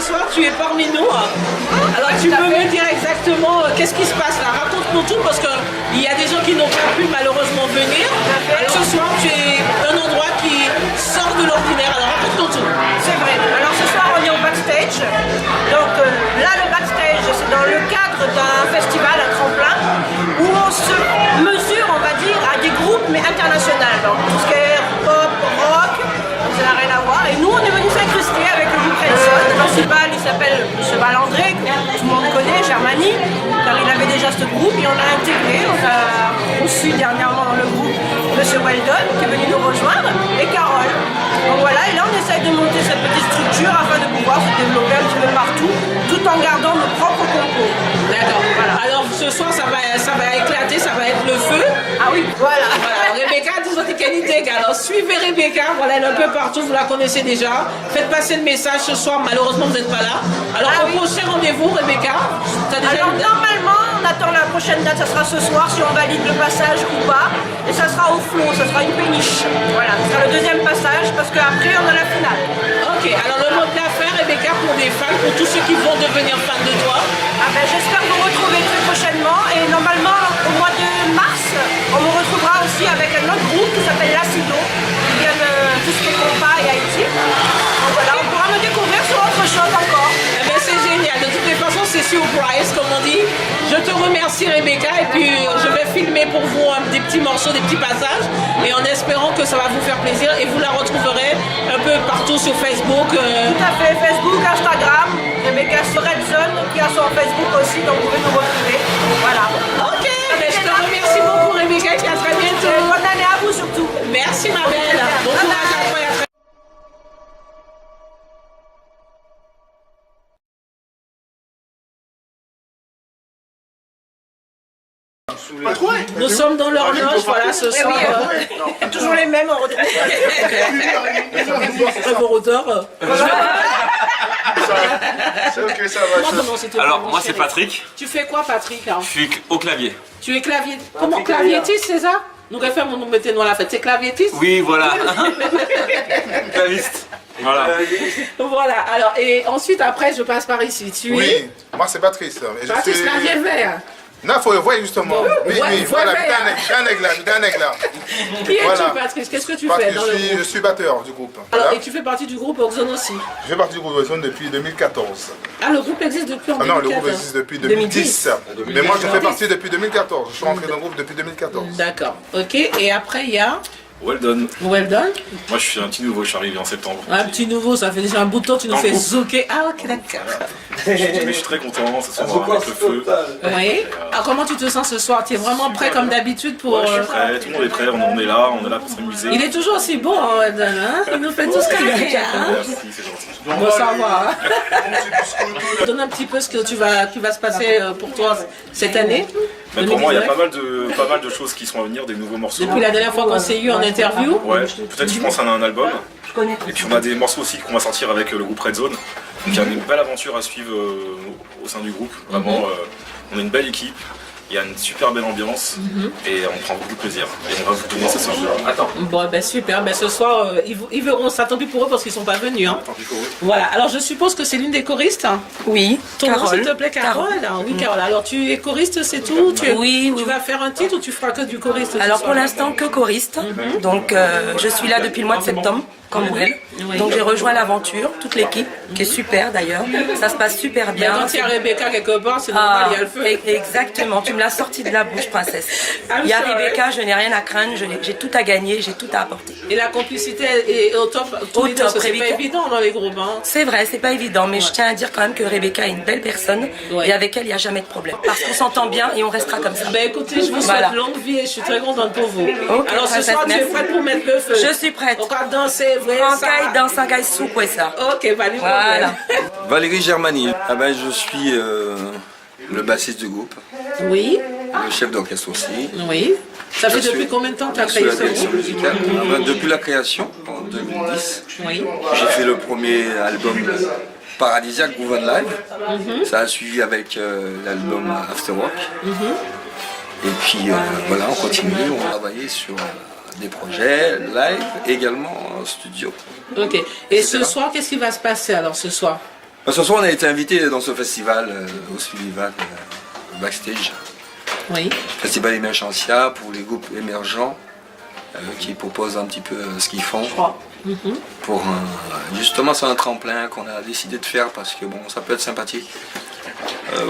soir tu es parmi nous. Alors tu peux me dire exactement qu'est-ce qui se passe là? Raconte-nous tout parce qu'il y a des gens qui n'ont pas pu malheureusement venir. Alors ce soir tu es un endroit qui sort de l'ordinaire. Alors raconte-nous tout. C'est vrai. Alors ce soir on est au backstage. Donc là le backstage c'est dans le cadre d'un festival à tremplin où on se mesure on va dire à des groupes mais internationaux. Donc tout ce qui est pop, rock, ça n'a rien à voir. Et nous on est venu s'incruster avec le groupe Redson. Le principal il s'appelle M. Valandré, que tout le monde connaît, Germanie, car il avait déjà ce groupe et on l'a intégré. On a reçu dernièrement dans le groupe M. Weldon qui est venu nous rejoindre et Carole. Donc voilà, et là on essaye de monter cette petite structure afin de pouvoir se développer un petit peu partout tout en gardant nos propres compos. D'accord. Voilà. Alors ce soir ça va éclater, ça va être le feu. Ah oui, voilà. Rebecca, alors suivez Rebecca, voilà, elle est un peu partout, vous la connaissez déjà. Faites passer le message ce soir, malheureusement vous n'êtes pas là. Alors au prochain rendez-vous, Rebecca, alors normalement on attend la prochaine date, ça sera ce soir si on valide le passage ou pas. Et ça sera au flot, ça sera une péniche. Voilà, ce sera le deuxième passage parce qu'après on a la finale. Ok, alors le mot de la fin, Rebecca, pour des fans, pour tous ceux qui vont devenir fans de toi. Ah ben, j'espère vous retrouver très prochainement et normalement au mois de mars, on me retrouvera aussi avec un autre groupe qui s'appelle L'Acido, qui vient de tout ce qui est compas et Haïti. Donc voilà, on pourra me découvrir sur autre chose encore. Eh ben, c'est génial, de toutes les façons c'est surprise comme on dit. Je te remercie Rebecca et puis je vais filmer pour vous des petits morceaux, des petits passages et en espérant que ça va vous faire plaisir et vous la retrouverez un peu partout sur Facebook. Tout à fait, Facebook, Instagram, Rebecca Redson qui a son Facebook aussi, donc vous pouvez nous retrouver. Voilà. Ok, ben, je te remercie beaucoup Rebecca et à très bientôt. Et bonne année à vous surtout. Merci ma belle. Bon courage à toi et à très Nous sommes dans l'horloge, voilà, ce soir. Toujours les mêmes, on retrouve. Vos roteurs. Alors, moi c'est Patrick. Tu fais quoi, Patrick? Je suis au clavier. Tu es clavier. Comment claviétiste, c'est ça? Nous référons, nous mettons à la fête. C'est claviétiste? Oui, voilà. Claviste. Voilà. Voilà. Alors, et ensuite, après, je passe par ici. Tu es? Oui, moi c'est Patrice. Patrice clavier vert. Non, il faut le voir justement. Oui, oui, voilà, un aigle là. Qui es-tu, Patrice? Qu'est-ce que tu fais dans le groupe? Je suis batteur du groupe. Alors, Voilà. et tu fais partie du groupe Oxone aussi? Je fais partie du groupe Oxone depuis 2014. Ah, le groupe existe depuis en 2014? Non, le groupe existe depuis 2010. Mais moi, je fais partie depuis 2014. Je suis rentré dans le groupe depuis 2014. D'accord. Ok. Et après, il y a Weldon. Weldon. Moi je suis un petit nouveau, je suis arrivé en septembre. Un petit nouveau, ça fait déjà un bout de temps, tu nous fais zoquer. Ah, ok, d'accord. Mais je suis très content ce soir avec le feu. Oui. Alors, comment tu te sens ce soir? Tu es vraiment prêt comme d'habitude pour. Ouais, je suis prêt, tout le monde est prêt, on est là pour s'amuser. Il est toujours aussi bon, hein, Weldon, hein? Il nous fait tous craquer, hein? Merci, c'est gentil. Bon, ça va. Hein? Donne un petit peu ce que qui va se passer pour toi cette année. Mais pour moi, il y a pas mal de choses qui sont à venir, des nouveaux morceaux. Depuis la dernière fois qu'on s'est eu en interview. Ouais, peut-être je pense à un album. Et puis on a des morceaux aussi qu'on va sortir avec le groupe Red Zone. Donc il y a une belle aventure à suivre au sein du groupe. Vraiment, on a une belle équipe. Il y a une super belle ambiance et on prend beaucoup de plaisir. Et on va vous donner ce soir. Attends. Bon, ben super. Ben, ce soir, ils verront ça, tant pis pour eux parce qu'ils sont pas venus. Hein. Tant pis pour eux. Voilà. Alors, je suppose que c'est l'une des choristes. Oui, Ton nom, Carole. s'il te plaît, Carole. Oui, Carole. Alors, tu es choriste, c'est tout? Oui. Tu vas faire un titre ou tu feras que du choriste? Alors pour l'instant que choriste, donc je suis là depuis le mois de septembre, comme elle. Donc j'ai rejoint l'aventure, toute l'équipe, qui est super d'ailleurs. Ça se passe super bien. Quand il y a Rebecca quelque part, c'est normal, il y a le feu. Exactement, tu me l'as sorti de la bouche, princesse. Il y a Rebecca, je n'ai rien à craindre, j'ai tout à gagner, j'ai tout à apporter. Et la complicité est au top. Au top, c'est pas évident dans les groupes. Hein. C'est vrai, c'est pas évident, mais je tiens à dire quand même que Rebecca est une belle personne et avec elle, il n'y a jamais de problème. Parce qu'on s'entend bien et on restera comme ça. Ben écoutez, je vous souhaite longue vie et je suis très contente pour vous. Okay, alors ce soir, tu es prête pour mettre le feu? Je suis prête. On va danser, vrai ça. Dans un gars sous quoi ça. Ok, voilà. Valérie Germani. Ah ben, je suis le bassiste du groupe. Oui. Le chef d'orchestre aussi. Oui. Ça fait depuis combien de temps que tu as créé ce groupe? Musicale. Depuis la création, en 2010. Oui. J'ai fait le premier album Paradisiaque, Groove and Live. Ça a suivi avec l'album After Work. Et puis voilà, on continue, on travaille sur des projets live, également en studio. Ok. Et ce soir, qu'est-ce qui va se passer alors ce soir? Ce soir, on a été invité dans ce festival au Sullivan, backstage. Oui. Festival Emergentia pour les groupes émergents qui proposent un petit peu ce qu'ils font. Pour justement, c'est un tremplin qu'on a décidé de faire parce que bon, ça peut être sympathique.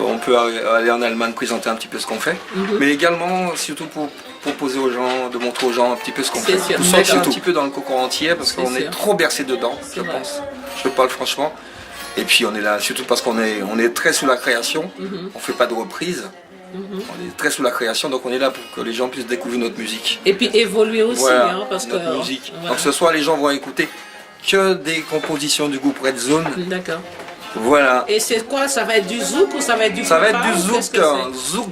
On peut aller en Allemagne présenter un petit peu ce qu'on fait, mais également surtout pour proposer aux gens, de montrer aux gens un petit peu ce qu'on fait. Sûr. Nous sortir un petit peu dans le cocon entier parce qu'on est trop bercé dedans, je pense. Je parle franchement. Et puis on est là surtout parce qu'on est très sous la création, on fait pas de reprise. On est très sous la création, donc on est là pour que les gens puissent découvrir notre musique. Et puis évoluer aussi, voilà, hein, parce notre que... musique. Voilà. Donc ce soir, les gens vont écouter que des compositions du groupe Red Zone. D'accord. Voilà. Et c'est quoi? Ça va être du zouk ou ça va être du Ça va être compas, du ou zouk, qu'est-ce que c'est? zouk,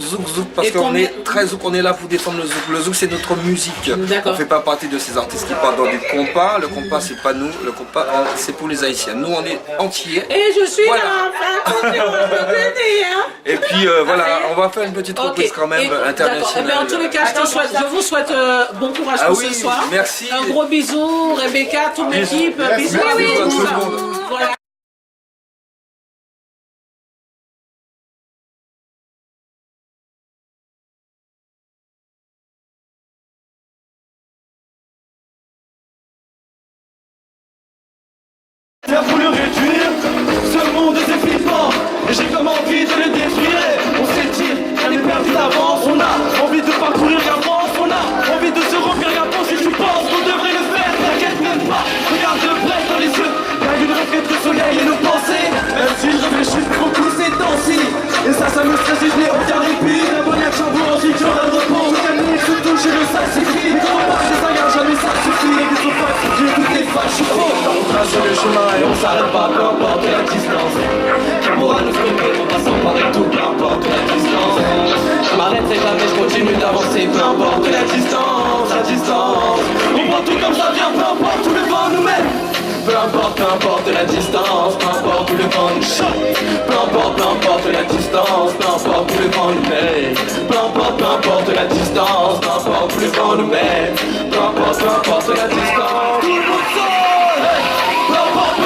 parce Et qu'on combien- est très zouk, on est là pour défendre le zouk. Le zouk, c'est notre musique. D'accord. On fait pas partie de ces artistes qui partent dans du compas. Le compas, c'est pas nous. Le compas, c'est pour les Haïtiens. Nous, on est entiers. Et je suis Voilà. là, enfin, attention, je peux te dire, hein. Et puis voilà, on va faire une petite reprise quand même Et- d'accord. internationale. Eh bien, en tous les cas, je vous souhaite bon courage Ah pour oui, ce soir. merci. Un gros bisou, Rebecca, toute l'équipe. Bisous, Merci oui, à tout tout le ça. monde. Voilà. Faire pour le réduire, ce monde c'est flippant. Et j'ai comme envie de le détruire. On s'étire, on est perdu d'avance. On a envie de parcourir la France. On a envie de se remplir la panse. Si tu penses qu'on devrait le faire, t'inquiète même pas. Regarde le bref dans les yeux. Y'a une reflète de soleil et nos pensées. Même si je réfléchis beaucoup ces temps-ci. Et ça me stresse et je n'ai aucun répit. La bonne action pour ensuite je de repos. Calmer, je touche et le sacrifie. On passe des sagas, jamais ça suffit. Et des sopas, Dieu, toutes les fâches, je suis faux. On trace le chemin et on s'arrête pas, peu importe la distance. Qui pourra nous stopper, on va s'emparer de tout, peu importe la distance. Je m'arrêterai jamais, je continue d'avancer, peu importe la distance, la distance. On prend tout comme ça vient, peu importe où le vent nous mène. Peu importe la distance, peu importe où le vent nous choque. Peu importe la distance, peu importe où le vent nous mène. Peu importe la distance, peu importe où le vent nous mène. Peu importe la distance, tout le monde sort. Peu importe la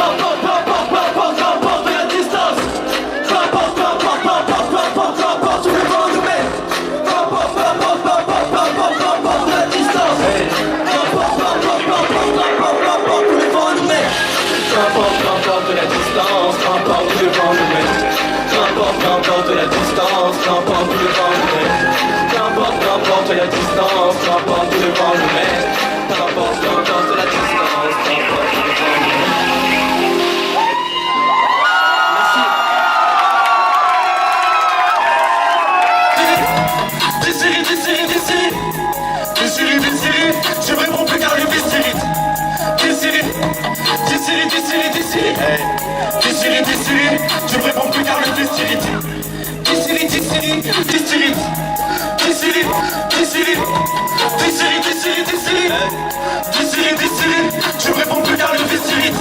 distance. Peu importe où le vent nous mène. Peu importe la distance. Peu importe où le vent nous mène. Peu importe la distance, peu importe où le vent nous mène. Peu importe la distance, peu importe où le vent nous mène. Peu importe la distance, peu importe où le vent nous mène. Peu importe la distance, peu importe où le vent nous mène. Je réponds plus car le vistérite. Je réponds plus car le vistérite. Je réponds plus car le vistérite.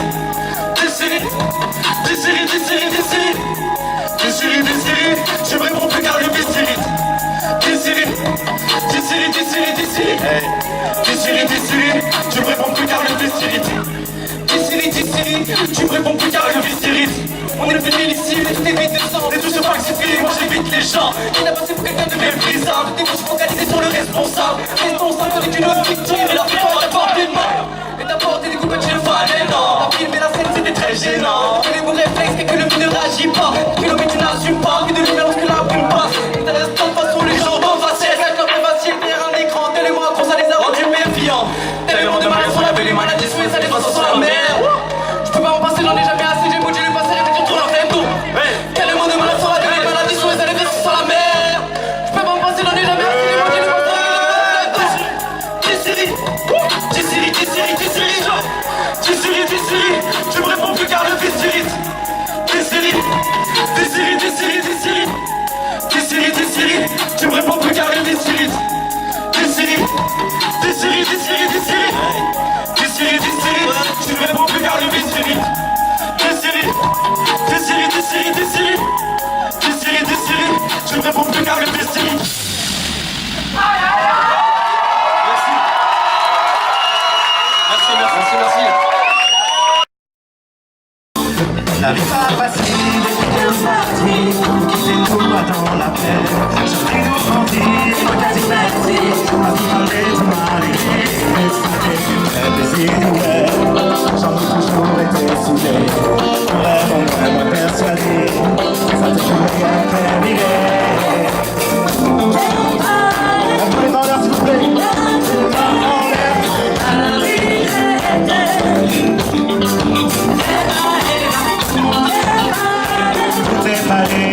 Je réponds plus car le vistérite. Tu me réponds plus car le vistérite. Tu me réponds plus car le vistérite. On est devenu ici, mais tout est vite descend. Et tout se falsifie, moi j'évite les gens. Il a passé pour quelqu'un de méprisable. Des mots focalisés sur le responsable. Responsable avec une autre victime. Et la plupart la porte des morts. Et t'as porté des coupettes chez le fallait, non. T'as filmé la scène, c'était très gênant. Que les bons réflexes, et que le but ne réagit pas. Que le but tu n'assumes pas. Envie de lumière lorsque la plume passe. Et t'as l'instant de façon, les gens vont passer. C'est un peu facile derrière un écran. Tellement qu'on ça les a rendus méfiants. Tellement de mal, on avait les maladies, et ça les passe sur la mer. Je peux pas m'en passer, j'en ai jamais assez. J'ai bougé le passé, répète, on tourne la flemme d'eau. Tellement de mal, on avait les maladies, et ça les passe sur la mer. Je peux pas m'en passer, j'en ai jamais assez. J'ai bougé le passé, tu me réponds plus car le vistérite. Tu me réponds plus car le vistérite. Tu me réponds plus car le vistérite. Tu me réponds plus car le vistérite. Merci. La vie pas facile, des week-ends partis, quitter tout va dans la peine. Je prie nous grandir, moi quasi merci, ma vie parlait de marier. Et c'était du vrai plaisir, ouais, j'en ai toujours été soudé. Vraiment persuadé, ça te pourrait faire vivre. On peut les vendeurs s'il vous plaît. On va en l'air. Tout est paré,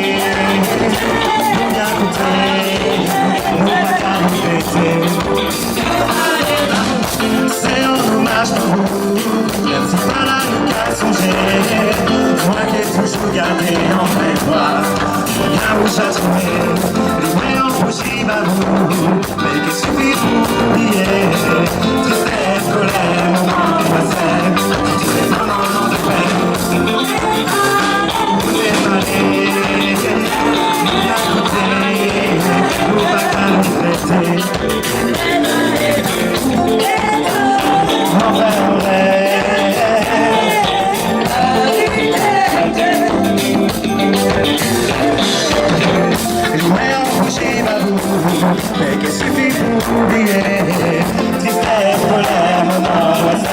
bien goûté, nous va qu'à nous fêter. C'est un hommage pour vous, merci par la qu'à songer. Moi qui ai toujours gardé en mémoire, bien vous chatouiller, les meilleurs bougies vous, mais qu'il suffit pour oublier. Tristesse, colère, moment qui passait, tous les moments de peine. Vous démarrez, bien goûté, nous va qu'à nous fêter. Mais qu'il suffit pour oublier. Tristesse, colère, moment, angoisse,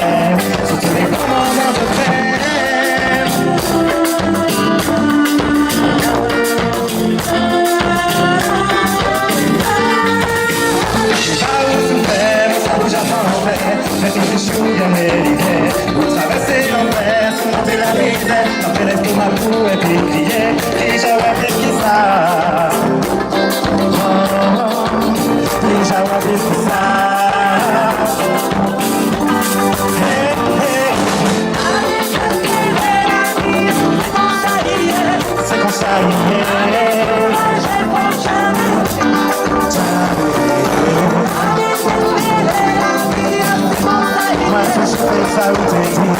sur tous les moments de peine. Pas où souffert, ça bouge à l'envers. Mais tout est chou, bien mérité. Vous traversez l'enfer, surmonter la misère. Après les coups, ma boue et puis crier. Et j'aurais fait qui ça. Já uma vez que c'est comme ça, moi tout je fais ça où t'es dit.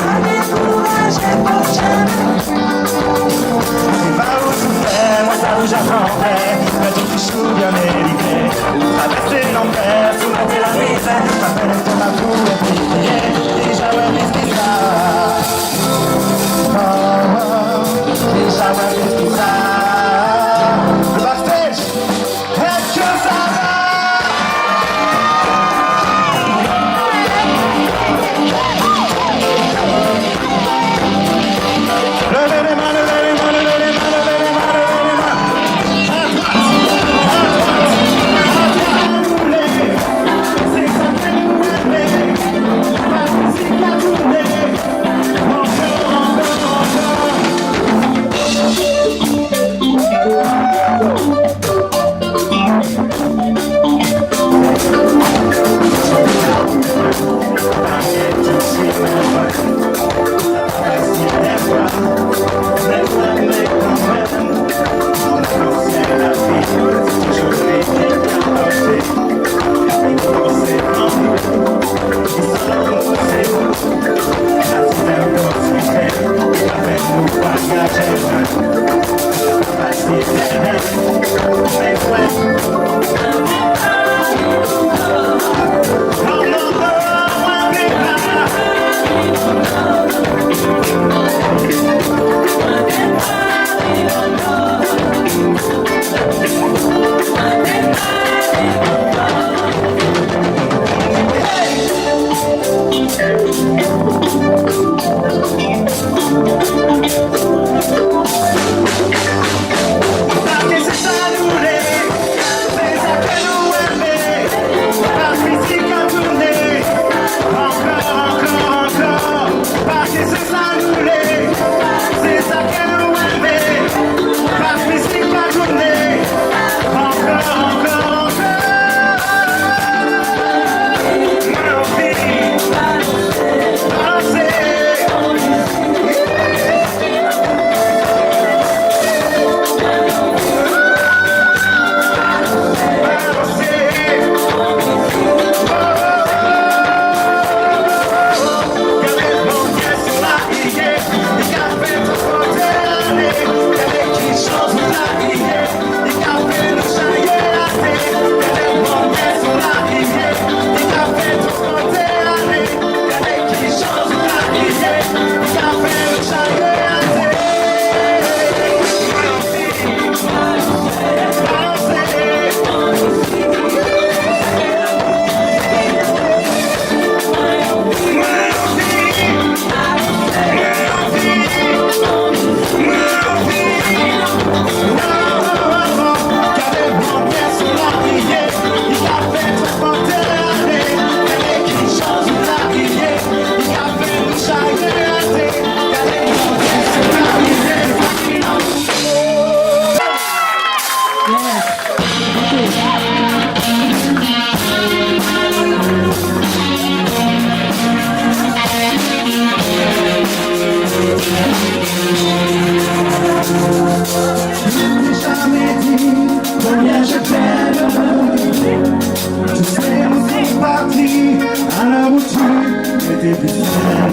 plus seul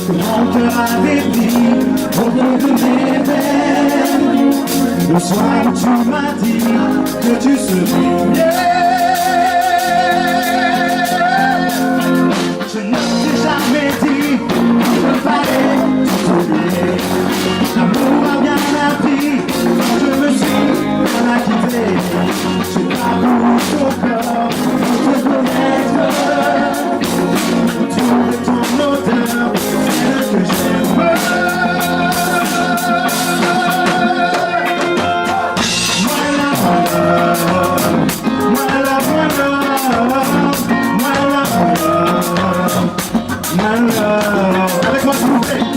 que mon cœur avait dit au lieu de mes peines. Le soir où tu m'as dit que tu serais mieux. Je ne t'ai jamais dit qu'il fallait tout oublier. L'amour a bien appris quand je me suis bien acquitté. J'ai parcouru ton corps pour te connaître. Tu es ton odeur, celle que j'aime. Avec moi s'il vous plaît.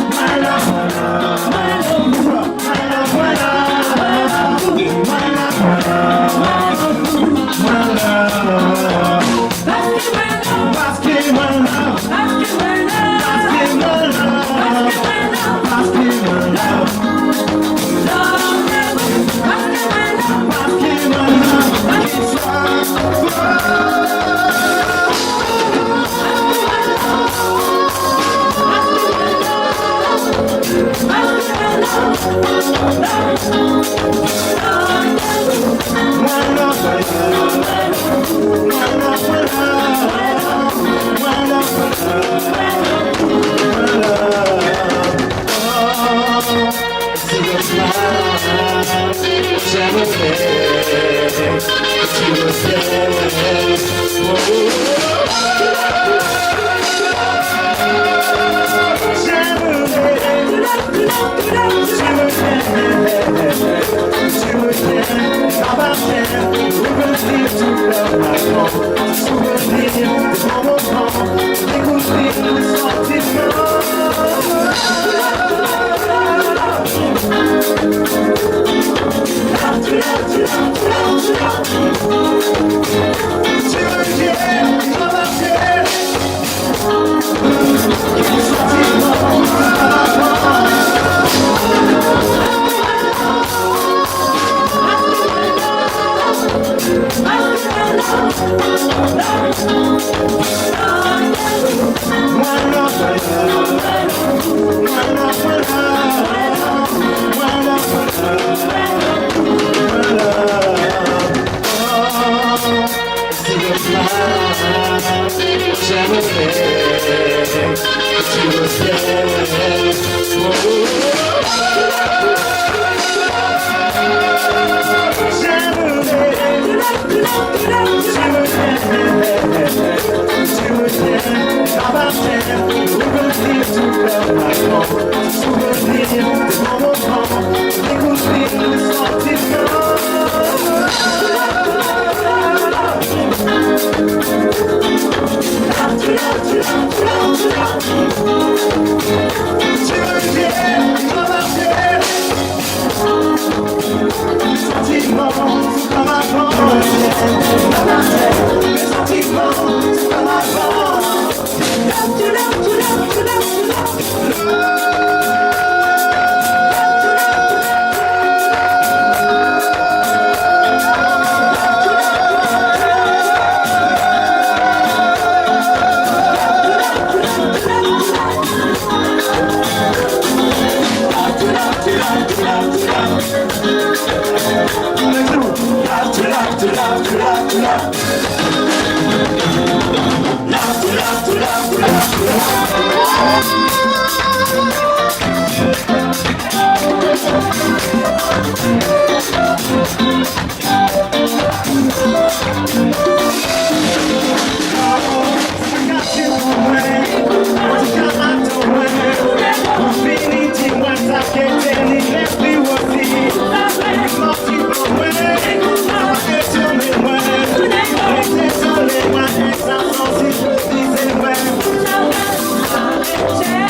Yeah.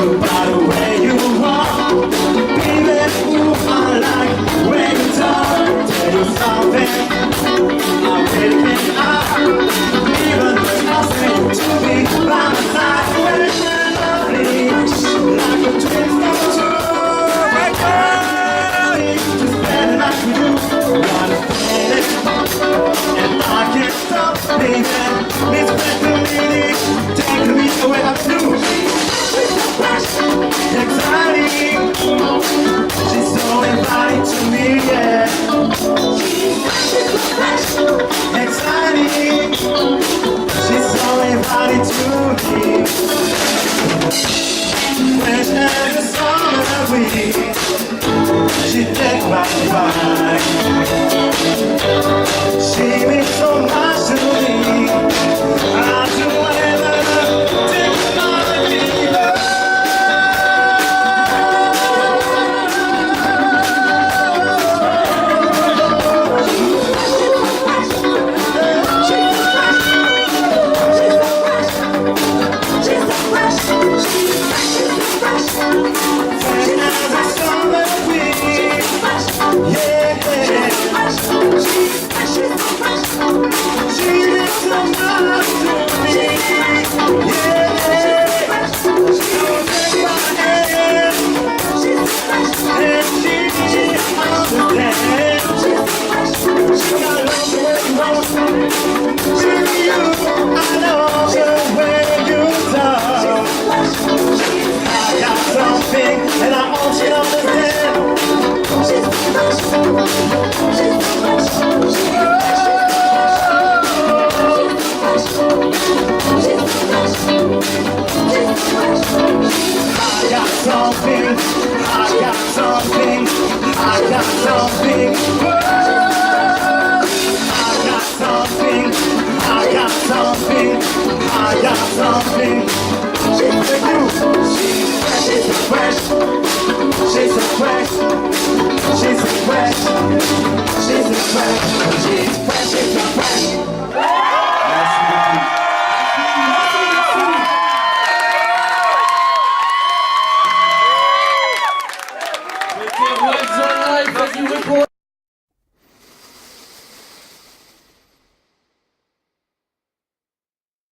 By the way.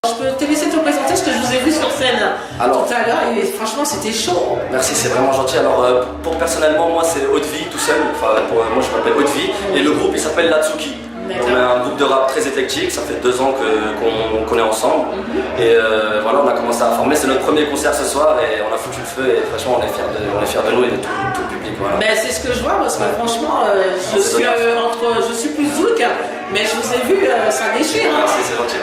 Je peux te laisser te présenter parce que je vous ai vu sur scène tout à l'heure et franchement c'était chaud. Merci, c'est vraiment gentil. Alors pour personnellement, moi c'est Haute-Vie tout seul. Enfin pour moi je m'appelle Haute-Vie et le groupe il s'appelle Latsuki. On est un groupe de rap très éclectique, ça fait 2 ans qu'on est ensemble. Et voilà, on a commencé à former, c'est notre premier concert ce soir et on a foutu le feu et franchement on est fiers de nous et de tout le public. Voilà. Ben, c'est ce que je vois parce que franchement je suis plus zouk mais je vous ai vu, ça déchire. Merci, c'est gentil.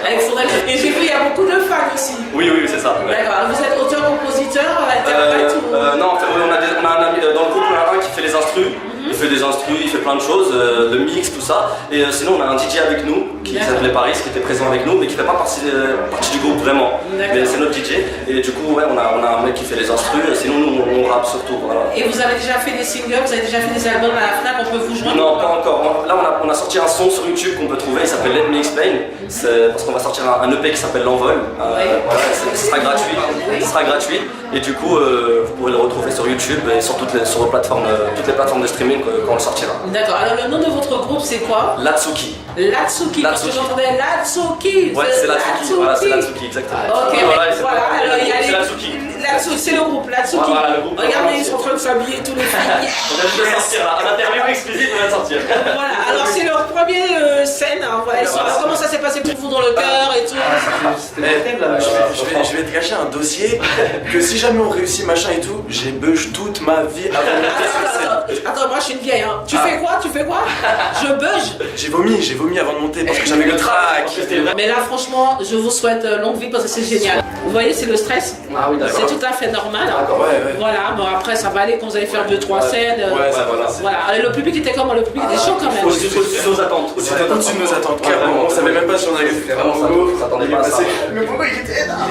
Et j'ai vu il y a beaucoup de fans aussi. Oui, c'est ça. Ouais. D'accord, vous êtes auteur, compositeur, interprète ou... Non, en fait, on a un ami dans le groupe, on a un qui fait les instrus. Il fait des instrus, il fait plein de choses, le mix, tout ça. Et sinon, on a un DJ avec nous qui s'appelait Paris, qui était présent avec nous, mais qui fait pas partie du groupe vraiment. Mais c'est notre DJ. Et du coup, ouais, on a un mec qui fait les instrus. Sinon, nous, on rappe surtout. Voilà. Et vous avez déjà fait des singles, vous avez déjà fait des albums à la FNAC, on peut vous joindre? Non, pas encore. Là, on a sorti un son sur YouTube qu'on peut trouver, il s'appelle Let Me Explain. C'est parce qu'on va sortir un EP qui s'appelle L'Envol. Voilà, ce sera gratuit. Ce sera gratuit. Et du coup, vous pourrez le retrouver sur YouTube et sur toutes les plateformes de streaming quand on le sortira. D'accord, alors le nom de votre groupe c'est quoi? Latsuki. Latsuki, parce que j'entendais Latsuki. Ouais, c'est Latsuki, voilà, c'est Latsuki, exactement. Ok, voilà, alors il y a c'est Latsuki. C'est le groupe, Latsuki. Voilà, le groupe. Regardez, ils sont en train de s'habiller tous les filles. On a juste sortir, un interview exclusive, on va sortir. Voilà, alors c'est leur première scène, hein, voilà. Comment ça s'est passé pour vous dans le cœur et tout? Je vais te cacher un dossier que si jamais on réussit machin et tout, j'ai beuge toute ma vie avant de monter sur scène. Attends, moi je suis une vieille, hein. Tu fais quoi? Je beuge. J'ai vomi avant de monter parce que j'avais le trac. Mais là franchement, je vous souhaite longue vie parce que c'est génial. Vous voyez, c'est le stress. Ah oui, d'accord. C'est tout à fait normal. D'accord, ouais. Voilà, bon après ça va aller quand vous allez faire 2-3 scènes. Ouais, ça voilà. Voilà, et le public était comment? Le public était chaud quand même. Au-dessus de nos attentes. Au-dessus de nos attentes, clairement. On savait même pas si on allait faire un boulot. On s'attendait pas à ça. Le boulot il était énorme.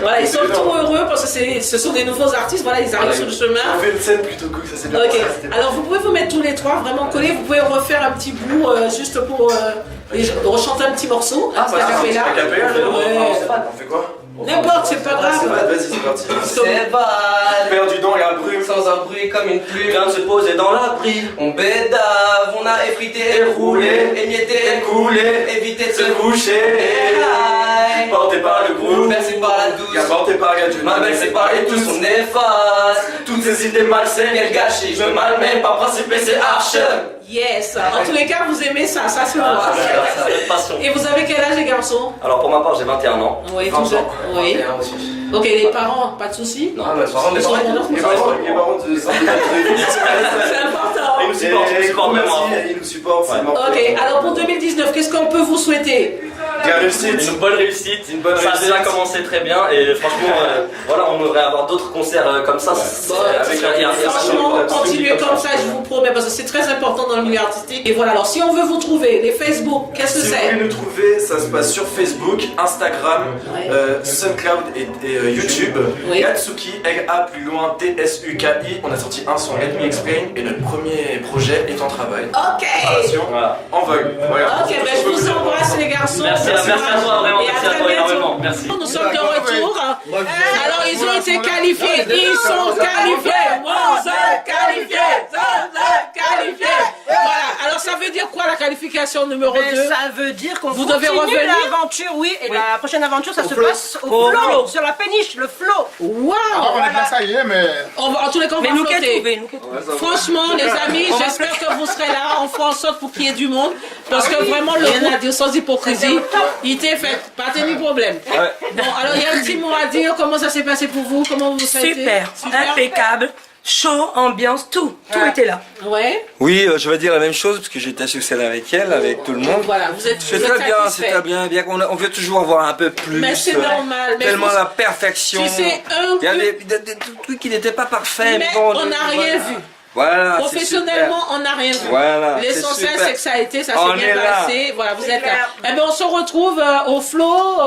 Voilà, ils sont trop heureux parce que ce sont des nouveaux artistes, voilà, ils arrivent sur le chemin. On fait une scène plutôt cool, ça c'est bien. Ok, alors vous pouvez vous mettre tous les trois vraiment collés, vous pouvez refaire un petit bout juste pour rechanter un petit morceau. Ah, c'est un cappella. On fait quoi? N'importe, c'est pas grave. Vas-y, c'est parti. C'est bad. Perdu dans la brume. Sans un bruit comme une plume. Vient de se poser dans l'abri. On bédave, on a effrité, roulé, émietté, coulé, évité de se boucher. Porté par le groupe, Merci par la douce. porté par Gadju. Ma belle séparée, tous on efface. Toutes ces idées malsaines, Quel gâchis, je me malmène, par principe c'est arche. Yes, en tous les cas vous aimez ça se voit. C'est passion. Et vous avez quel âge les garçons? Alors pour ma part j'ai 21 ans. Oui, tout jeune. Oui. Ok, les parents, pas de soucis? Non, Les parents Les parents de c'est important. Ils nous supportent même. Ils nous supportent, c'est mort. Ok, alors pour 2019, qu'est-ce qu'on peut vous souhaiter? La réussite. Une bonne réussite, ça a réussite. déjà commencé très bien et franchement voilà, on devrait avoir d'autres concerts comme ça. Franchement, continuez comme ça, je vous promets, parce que c'est très important dans le milieu artistique. Et voilà, alors si on veut vous trouver, les Facebook, qu'est-ce que Si vous c'est? voulez nous trouver, ça se passe sur Facebook, Instagram, SoundCloud et YouTube. Oui. Latsuki, L-A plus loin T-S-U-K-I. On a sorti un son, Let Me Explain, et notre premier projet est en travail. Ok. Voilà. En vogue. Voilà. Ok, ben je vous embrasse les garçons. Merci à toi, vraiment, Et merci à très toi bientôt. énormément, merci. Nous sommes de retour. Alors ils ont été qualifiés. Ils sont qualifiés. Voilà, alors ça veut dire quoi la qualification numéro 2? Ça veut dire qu'on Vous devez continue revenir. l'aventure, oui, et la prochaine aventure, ça se passe au flot, sur la péniche, le flot. Waouh! On est bien ça y est, mais... On va, en tous les cas, on Mais va nous qu'à flotter. trouver, Franchement, les amis, j'espère que vous serez là. On fera en sorte pour qu'il y ait du monde. Parce que vraiment, le groupe, dire sans hypocrisie, il était fait. Pas de problème. Bon, alors, il y a un petit mot à dire. Comment ça s'est passé pour vous? Comment vous avez été? Super, impeccable, chaud, ambiance, tout était là. Ouais. Oui, je vais dire la même chose parce que j'étais sur scène avec elle, avec tout le monde. Voilà, vous êtes C'est très bien, c'est très bien, bien qu'on on veut toujours avoir un peu plus. Mais c'est normal. Mais Tellement vous- la perfection. Tu sais, Il y a des trucs qui n'étaient pas parfaits. mais bon, on n'a rien vu. Voilà, Professionnellement, on n'a rien vu. Voilà, l'essentiel, c'est super. c'est que ça a été, ça On s'est bien est là. passé. Voilà, vous C'est êtes là. clair. Eh ben, on se retrouve au flot.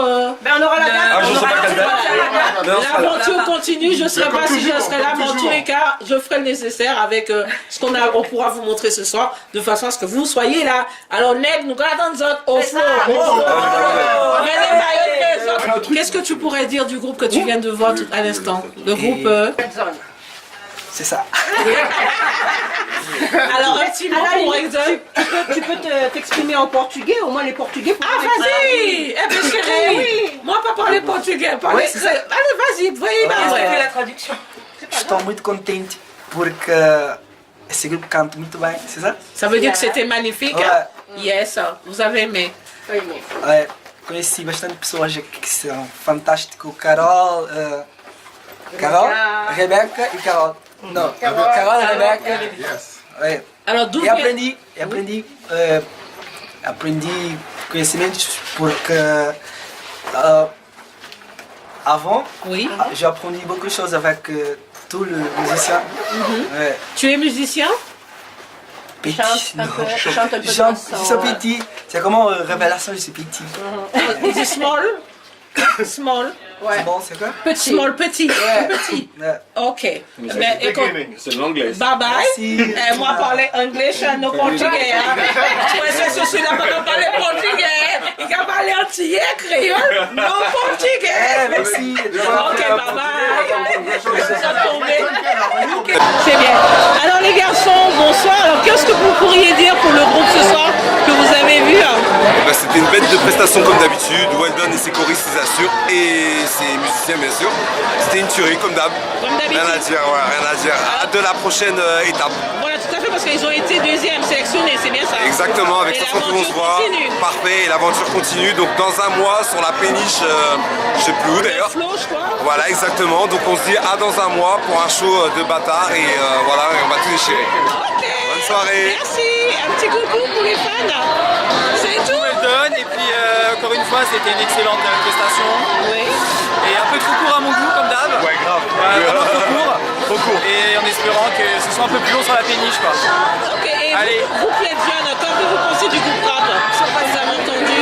Ben, on aura la date. Ah, je on sais aura pas la quelle date. date. Mais on sera là. L'aventure continue, je ne serai comme pas si je toujours, serai là, comme mais en tous toujours. les cas, je ferai le nécessaire avec ce on pourra vous montrer ce soir, de façon à ce que vous soyez là. Alors, Neg, nous gardons au flot. Qu'est-ce que tu pourrais dire du groupe que tu viens de voir tout à l'instant? Le groupe... C'est ça. Alors, un petit mot À la pour limite, Exxon. tu peux t'exprimer en portugais, au moins les portugais. Ah, vas-y! Eh bien, chérie, oui. moi, pas parler portugais, parler... Oui, c'est ça. Allez, vas-y, voyez, Fais la traduction. Estou muito contente porque esse grupo canta muito bem, c'est ça? Ça veut dire que c'était magnifique? Ouais. Yes, vous avez aimé. É, conheci bastante pessoas que são fantásticas. Carol, Rebeca e Carol. Não, Carol e Rebeca. Yes. É. Alors, d'où E vient... aprendi conhecimentos porque avant, Oui. j'ai appris beaucoup de choses avec tous les musiciens. Ouais. Tu es musicien? Petit, Chante un peu, chante un peu de je chanson, suis petit. C'est comment révélation, je suis petit. Is it small? Small. C'est bon, c'est quoi? Petit. Small, petit. Petit. Ouais. Ok. Ben, écoute, C'est de l'anglais. bye bye. Merci. Moi, parler anglais, no portugais. Hein. Tu vois, c'est ceci là, pas parler portugais. Il va parler antillais, créole, no portugais. Merci. Ok, bye bye. Ça tombait. C'est bien. Alors, les garçons, bonsoir. Alors, qu'est-ce que vous pourriez dire pour le groupe ce soir que vous avez vu? Bah, c'était une bête de prestation comme d'habitude, Weldon et ses choristes les assurent, et ses musiciens bien sûr. C'était une tuerie comme d'hab. Comme d'habitude. Rien à dire, ouais, rien à dire. Hâte de la prochaine étape. Voilà, tout à fait, parce qu'ils ont été deuxième sélectionnés, c'est bien ça? Exactement, avec Et 511 l'aventure voix. continue. Parfait, et l'aventure continue. Donc dans un mois sur la péniche, je sais plus où d'ailleurs. Flo, je crois. Voilà, exactement. Donc on se dit à dans un mois pour un show de bâtard et voilà, et on va tout déchirer. Ok. Bonne soirée. Merci. Un petit coucou pour les fans. C'est tout. Weldon, et puis encore une fois c'était une excellente prestation Oui. et un peu trop court à mon goût comme d'hab. Ouais, grave. Vraiment trop court. Trop court. Et en espérant que ce soit un peu plus long sur la péniche quoi. Ok. Et Allez. vous qui êtes jeunes, qu'est-ce que vous pensez du groupe rap? Vous avez entendu?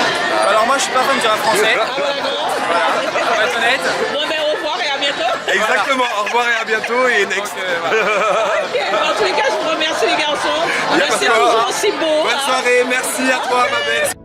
Alors moi je suis pas fan du rap français. Ah voilà, non. Voilà, pour être honnête. Bon ben au revoir et à bientôt. Exactement, au revoir et à bientôt et next. Ok. En tous les cas, je vous remercie les garçons. Y a Merci pas de quoi. toujours aussi beau. Bonne soirée, merci à toi ma belle.